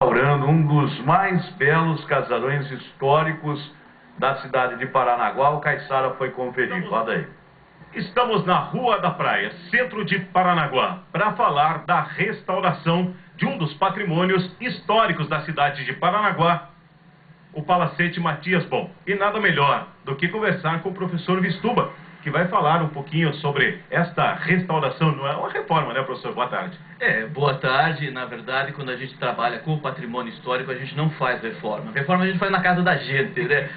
Restaurando um dos mais belos casarões históricos da cidade de Paranaguá. O Caiçara foi conferir. Roda aí. Estamos na Rua da Praia, centro de Paranaguá, para falar da restauração de um dos patrimônios históricos da cidade de Paranaguá, o Palacete Matias Bon. E nada melhor do que conversar com o professor Vistuba, que vai falar um pouquinho sobre esta restauração. Não é uma reforma, né, professor? Boa tarde. Boa tarde. Na verdade, quando a gente trabalha com o patrimônio histórico, a gente não faz reforma. Reforma a gente faz na casa da gente, né?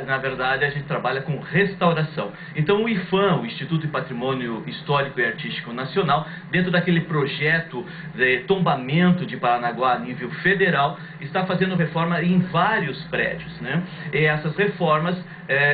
Na verdade, a gente trabalha com restauração. Então, o IPHAN, o Instituto de Patrimônio Histórico e Artístico Nacional, dentro daquele projeto de tombamento de Paranaguá a nível federal, está fazendo reforma em vários prédios, né? E essas reformas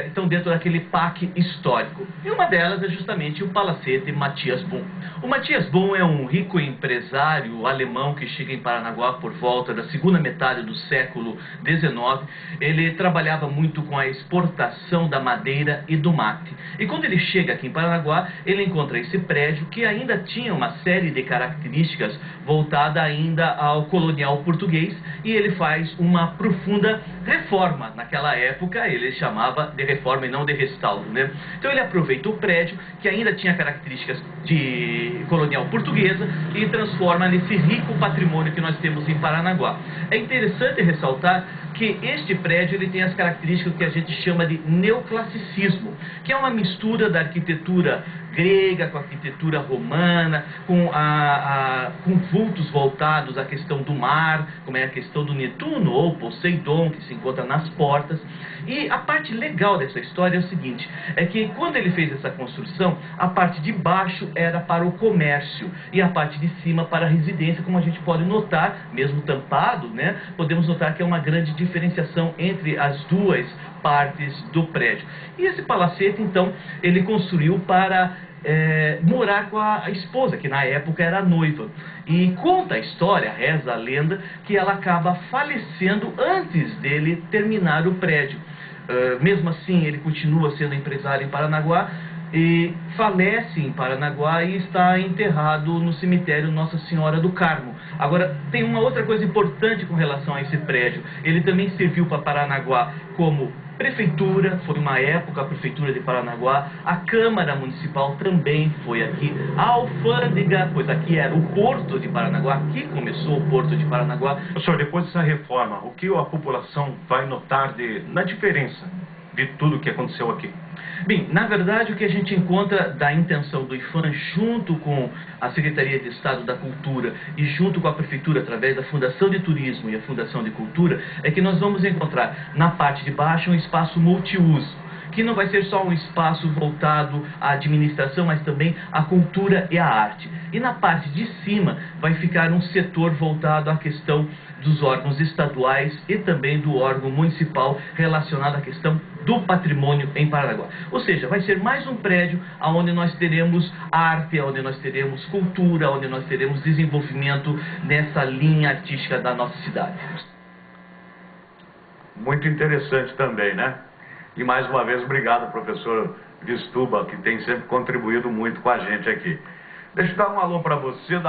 estão dentro daquele PAC histórico. E uma delas é justamente o Palacete Matias Bon. O Matias Bon é um rico empresário alemão que chega em Paranaguá por volta da segunda metade do século XIX. Ele trabalhava muito com a exportação da madeira e do mate. E quando ele chega aqui em Paranaguá, ele encontra esse prédio que ainda tinha uma série de características voltada ainda ao colonial português, e ele faz uma profunda reforma. Naquela época ele chamava de reforma e não de restauro, né? Então ele aproveita o prédio, que ainda tinha características de colonial portuguesa, e transforma nesse rico patrimônio que nós temos em Paranaguá. É interessante ressaltar que este prédio ele tem as características que a gente chama de neoclassicismo, que é uma mistura da arquitetura grega com a arquitetura romana, com vultos voltados à questão do mar, como é a questão do Netuno ou Poseidon, que se encontra nas portas. E a parte legal dessa história é o seguinte, é que quando ele fez essa construção, a parte de baixo era para o comércio e a parte de cima para a residência, como a gente pode notar, mesmo tampado, né? Podemos notar que é uma grande diferenciação entre as duas partes do prédio. E esse palacete, então, ele construiu para morar com a esposa, que na época era noiva. E conta a história, reza a lenda, que ela acaba falecendo antes dele terminar o prédio. Mesmo assim, ele continua sendo empresário em Paranaguá, e falece em Paranaguá e está enterrado no cemitério Nossa Senhora do Carmo. Agora, tem uma outra coisa importante com relação a esse prédio. Ele também serviu para Paranaguá como prefeitura, foi uma época a prefeitura de Paranaguá, a Câmara Municipal também foi aqui, a alfândega, pois aqui era o Porto de Paranaguá, aqui começou o Porto de Paranaguá. Professor, depois dessa reforma, o que a população vai notar na diferença de tudo que aconteceu aqui? Bem, na verdade, o que a gente encontra da intenção do IPHAN junto com a Secretaria de Estado da Cultura e junto com a Prefeitura, através da Fundação de Turismo e a Fundação de Cultura, é que nós vamos encontrar na parte de baixo um espaço multiuso, que não vai ser só um espaço voltado à administração, mas também à cultura e à arte. E na parte de cima vai ficar um setor voltado à questão dos órgãos estaduais e também do órgão municipal relacionado à questão do patrimônio em Paranaguá. Ou seja, vai ser mais um prédio onde nós teremos arte, onde nós teremos cultura, onde nós teremos desenvolvimento nessa linha artística da nossa cidade. Muito interessante também, né? E mais uma vez, obrigado, professor Vistuba, que tem sempre contribuído muito com a gente aqui. Deixa eu dar um alô para você,